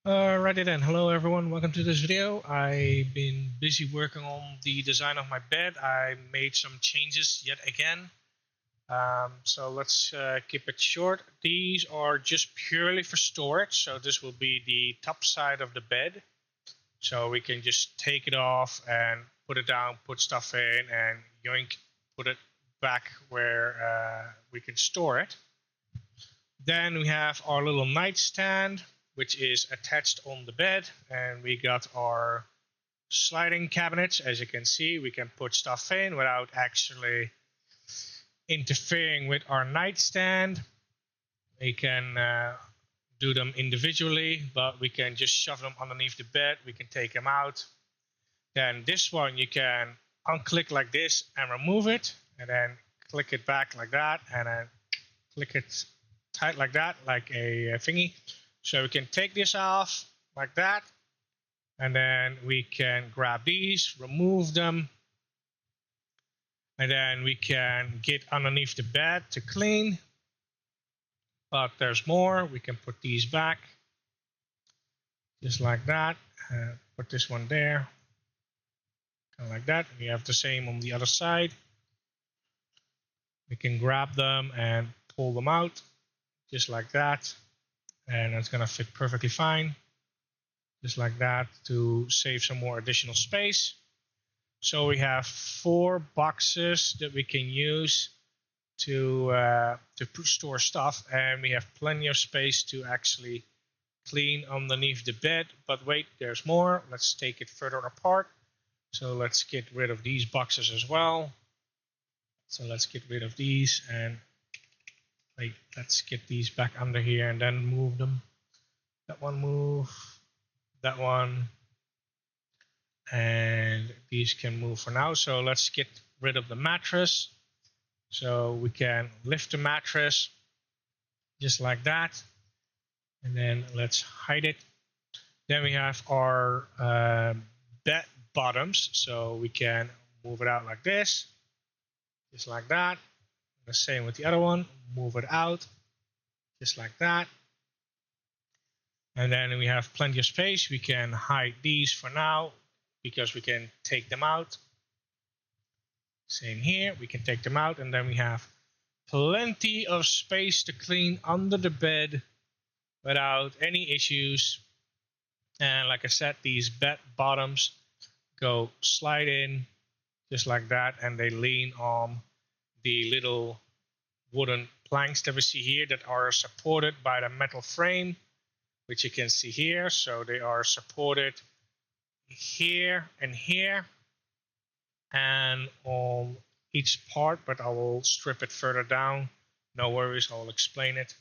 Alrighty then, hello everyone, welcome to this video. I've been busy working on the design of my bed. I made some changes yet again. So let's keep it short. These are just purely for storage, so this will be the top side of the bed. So we can just take it off and put it down, put stuff in, and yoink, put it back where we can store it. Then we have our little nightstand, which is attached on the bed, and we got our sliding cabinets. As you can see, we can put stuff in without actually interfering with our nightstand. We can do them individually, but we can just shove them underneath the bed. We can take them out. Then this one you can unclick like this and remove it, and then click it back like that, and then click it tight like that, like a thingy. So we can take this off like that, and then we can grab these, remove them, and then we can get underneath the bed to clean. But there's more. We can put these back just like that. Put this one there, kind of like that. We have the same on the other side. We can grab them and pull them out just like that, and it's going to fit perfectly fine, just like that, to save some more additional space. So we have 4 boxes that we can use to store stuff, and we have plenty of space to actually clean underneath the bed. But wait, there's more. Let's take it further apart. So let's get rid of these boxes as well. So let's get rid of these, and wait, let's get these back under here and then move them. That one move, that one, and these can move for now. So let's get rid of the mattress. So we can lift the mattress just like that, and then let's hide it. Then we have our bed bottoms, so we can move it out like this, just like that. The same with the other one, move it out just like that. And then we have plenty of space. We can hide these for now because we can take them out. Same here, we can take them out, and then we have plenty of space to clean under the bed without any issues. And like I said, these bed bottoms go slide in just like that, and they lean on the little wooden planks that we see here that are supported by the metal frame, which you can see here. So they are supported here and on each part, but I will strip it further down. No worries, I'll explain it.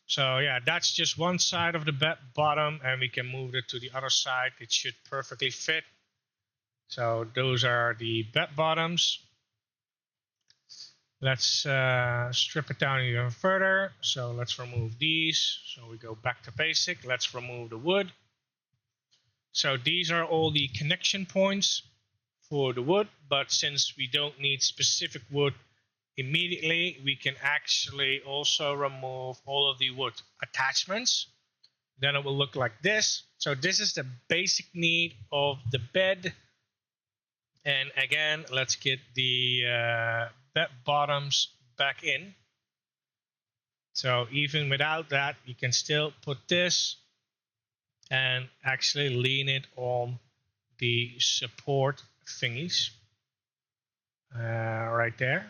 So yeah, that's just one side of the bed bottom, and we can move it to the other side. It should perfectly fit. So those are the bed bottoms. Let's strip it down even further. So let's remove these. So we go back to basic. Let's remove the wood. So these are all the connection points for the wood, but since we don't need specific wood immediately, we can actually also remove all of the wood attachments. Then it will look like this. So this is the basic need of the bed. And again, let's get the bed bottoms back in. So even without that, you can still put this and actually lean it on the support thingies right there.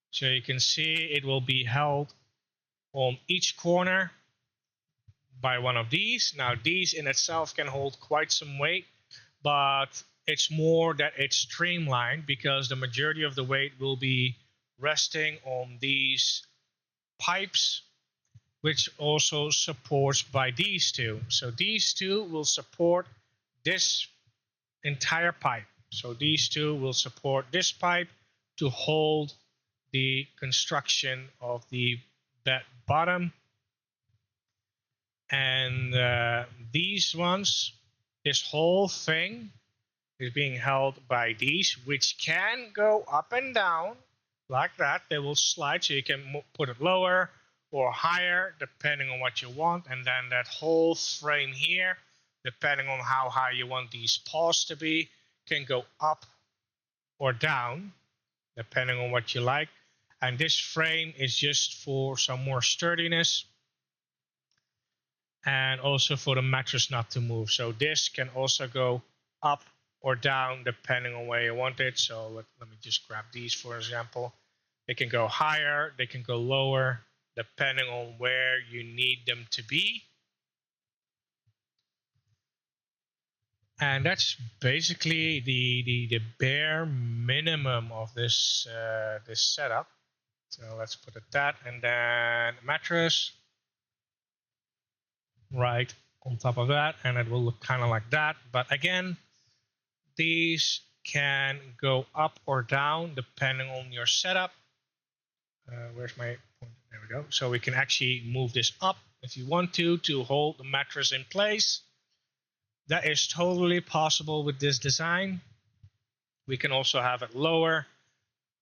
So you can see it will be held on each corner by one of these. Now these in itself can hold quite some weight, but it's more that it's streamlined because the majority of the weight will be resting on these pipes, which also supports by these two. So these two will support this entire pipe. So these two will support this pipe to hold the construction of the bed bottom. And these ones, this whole thing is being held by these, which can go up and down like that. They will slide, so you can put it lower or higher, depending on what you want. And then that whole frame here, depending on how high you want these paws to be, can go up or down, depending on what you like. And this frame is just for some more sturdiness and also for the mattress not to move. So this can also go up or down depending on where you want it. So let me just grab these for example. They can go higher, they can go lower, depending on where you need them to be. And that's basically the bare minimum of this this setup. So let's put it that, and then mattress right on top of that, and it will look kind of like that. But again, these can go up or down depending on your setup. Where's my point? There we go. So we can actually move this up if you want to hold the mattress in place. That is totally possible with this design. We can also have it lower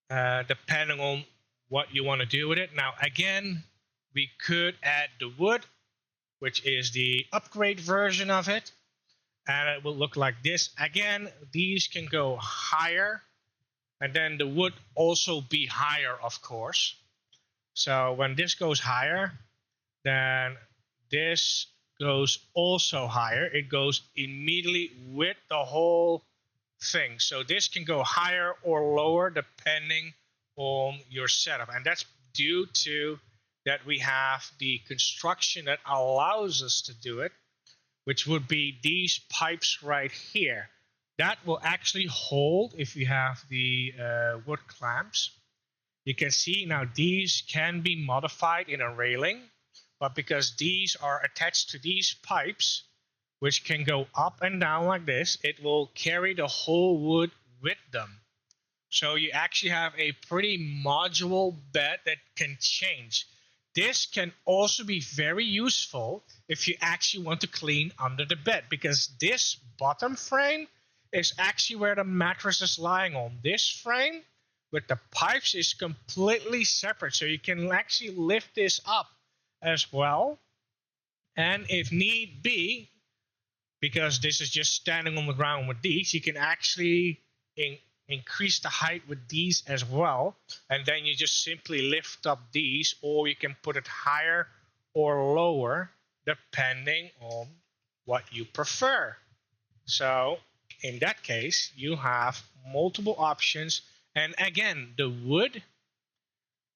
depending on what you want to do with it. Now again, we could add the wood, which is the upgrade version of it, and it will look like this. Again, these can go higher, and then the wood also be higher, of course. So when this goes higher, then this goes also higher. It goes immediately with the whole thing. So this can go higher or lower depending on your setup, and that's due to that we have the construction that allows us to do it, which would be these pipes right here. That will actually hold if you have the wood clamps. You can see now these can be modified in a railing, but because these are attached to these pipes, which can go up and down like this, it will carry the whole wood with them. So you actually have a pretty modular bed that can change. This can also be very useful if you actually want to clean under the bed, because this bottom frame is actually where the mattress is lying on. This frame with the pipes is completely separate, so you can actually lift this up as well. And if need be, because this is just standing on the ground with these, you can actually increase the height with these as well, and then you just simply lift up these, or you can put it higher or lower depending on what you prefer. So in that case, you have multiple options, and again, the wood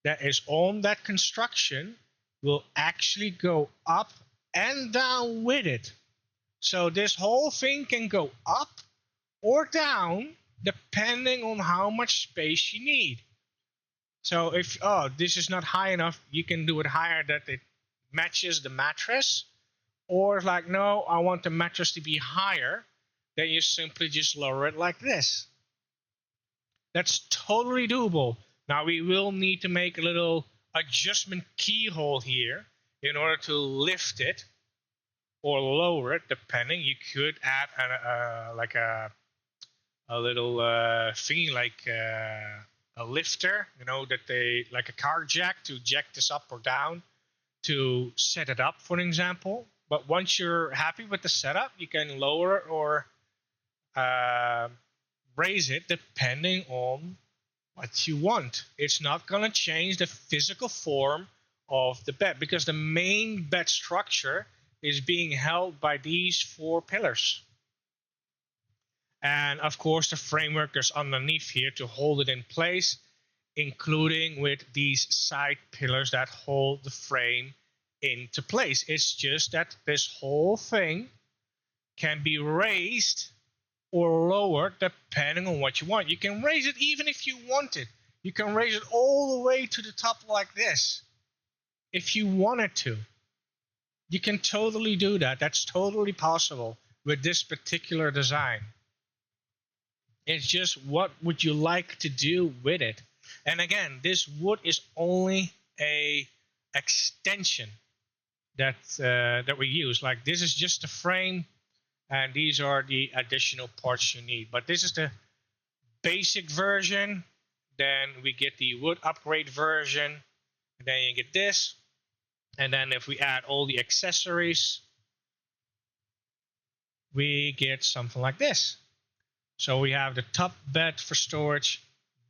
that is on that construction will actually go up and down with it. So this whole thing can go up or down depending on how much space you need. So if this is not high enough, you can do it higher that it matches the mattress. Or like, no, I want the mattress to be higher, then you simply just lower it like this. That's totally doable. Now we will need to make a little adjustment keyhole here in order to lift it or lower it, depending. You could add like a little thingy like a lifter, you know, that they like a car jack to jack this up or down to set it up, for example. But once you're happy with the setup, you can lower or raise it depending on what you want. It's not going to change the physical form of the bed, because the main bed structure is being held by these 4 pillars. And of course, the framework is underneath here to hold it in place, including with these side pillars that hold the frame into place. It's just that this whole thing can be raised or lowered depending on what you want. You can raise it even if you want it. You can raise it all the way to the top like this if you wanted to. You can totally do that. That's totally possible with this particular design. It's just what would you like to do with it. And again, this wood is only a extension that we use. Like, this is just the frame, and these are the additional parts you need. But this is the basic version. Then we get the wood upgrade version, and then you get this. And then if we add all the accessories, we get something like this. So we have the top bed for storage,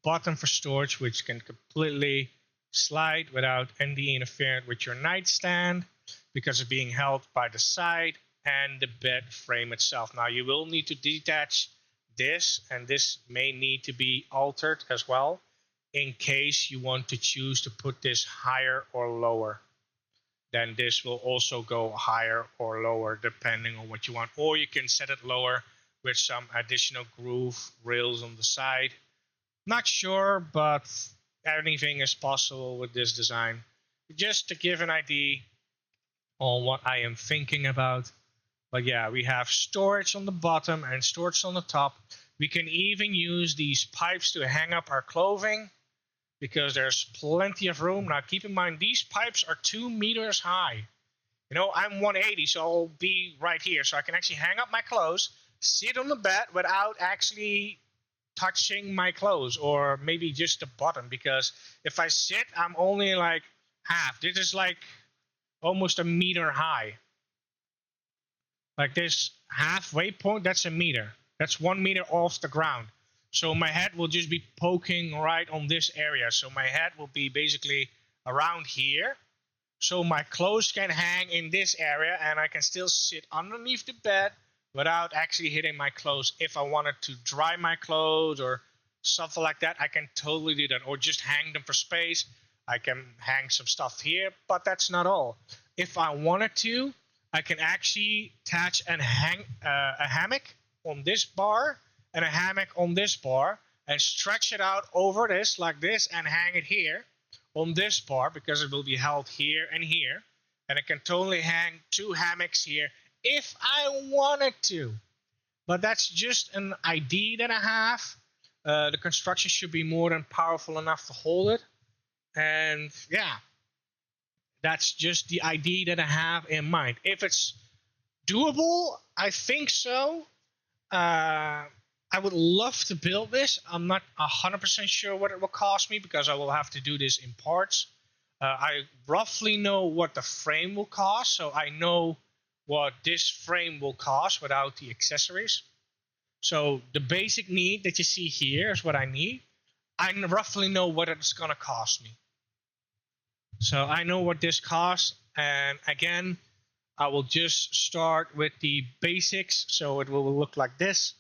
bottom for storage, which can completely slide without any interference with your nightstand because it's being held by the side, and the bed frame itself. Now you will need to detach this, and this may need to be altered as well in case you want to choose to put this higher or lower. Then this will also go higher or lower depending on what you want, or you can set it lower with some additional groove rails on the side. Not sure, but anything is possible with this design. Just to give an idea on what I am thinking about. But yeah, we have storage on the bottom and storage on the top. We can even use these pipes to hang up our clothing because there's plenty of room. Now keep in mind, these pipes are 2 meters high. You know, I'm 180, so I'll be right here. So I can actually hang up my clothes, sit on the bed without actually touching my clothes, or maybe just the bottom, because if I sit, I'm only like half. This is like almost a meter high. Like this halfway point, that's a meter. That's 1 meter off the ground. So my head will just be poking right on this area. So my head will be basically around here. So my clothes can hang in this area, and I can still sit underneath the bed without actually hitting my clothes. If I wanted to dry my clothes or something like that, I can totally do that. Or just hang them for space. I can hang some stuff here, but that's not all. If I wanted to, I can actually attach and hang a hammock on this bar and a hammock on this bar and stretch it out over this like this and hang it here on this bar because it will be held here and here. And I can totally hang 2 hammocks here if I wanted to. But that's just an idea that I have. The construction should be more than powerful enough to hold it. And yeah, that's just the idea that I have in mind. If it's doable, I think so. I would love to build this. I'm not 100% sure what it will cost me because I will have to do this in parts. I roughly know what the frame will cost, so I know what this frame will cost without the accessories. So the basic need that you see here is what I need. I roughly know what it's going to cost me. So I know what this costs, and again, I will just start with the basics. So it will look like this,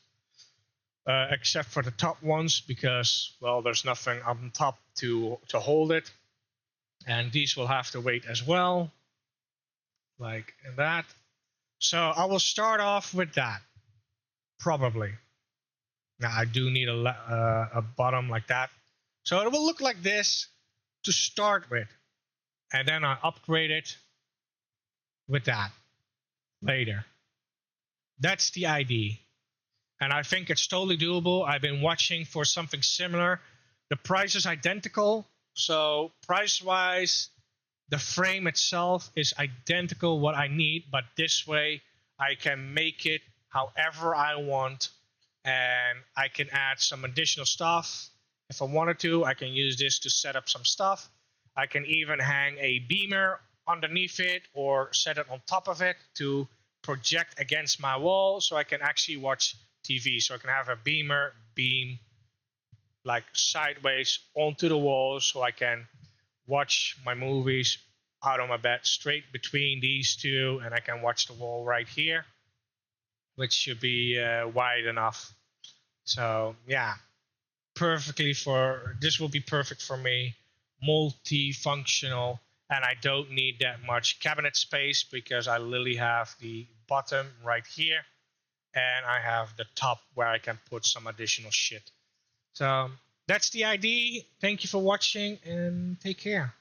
except for the top ones because, well, there's nothing on top to hold it. And these will have to wait as well, like that. So I will start off with that, probably. Now I do need a bottom like that. So it will look like this to start with. And then I upgrade it with that later. That's the idea. And I think it's totally doable. I've been watching for something similar. The price is identical. So price-wise, the frame itself is identical what I need. But this way, I can make it however I want. And I can add some additional stuff. If I wanted to, I can use this to set up some stuff. I can even hang a beamer underneath it or set it on top of it to project against my wall so I can actually watch TV. So I can have a beamer beam like sideways onto the wall so I can watch my movies out on my bed straight between these two, and I can watch the wall right here, which should be wide enough. So yeah, this will be perfect for me. Multifunctional, and I don't need that much cabinet space because I literally have the bottom right here and I have the top where I can put some additional shit. So that's the idea. Thank you for watching and take care.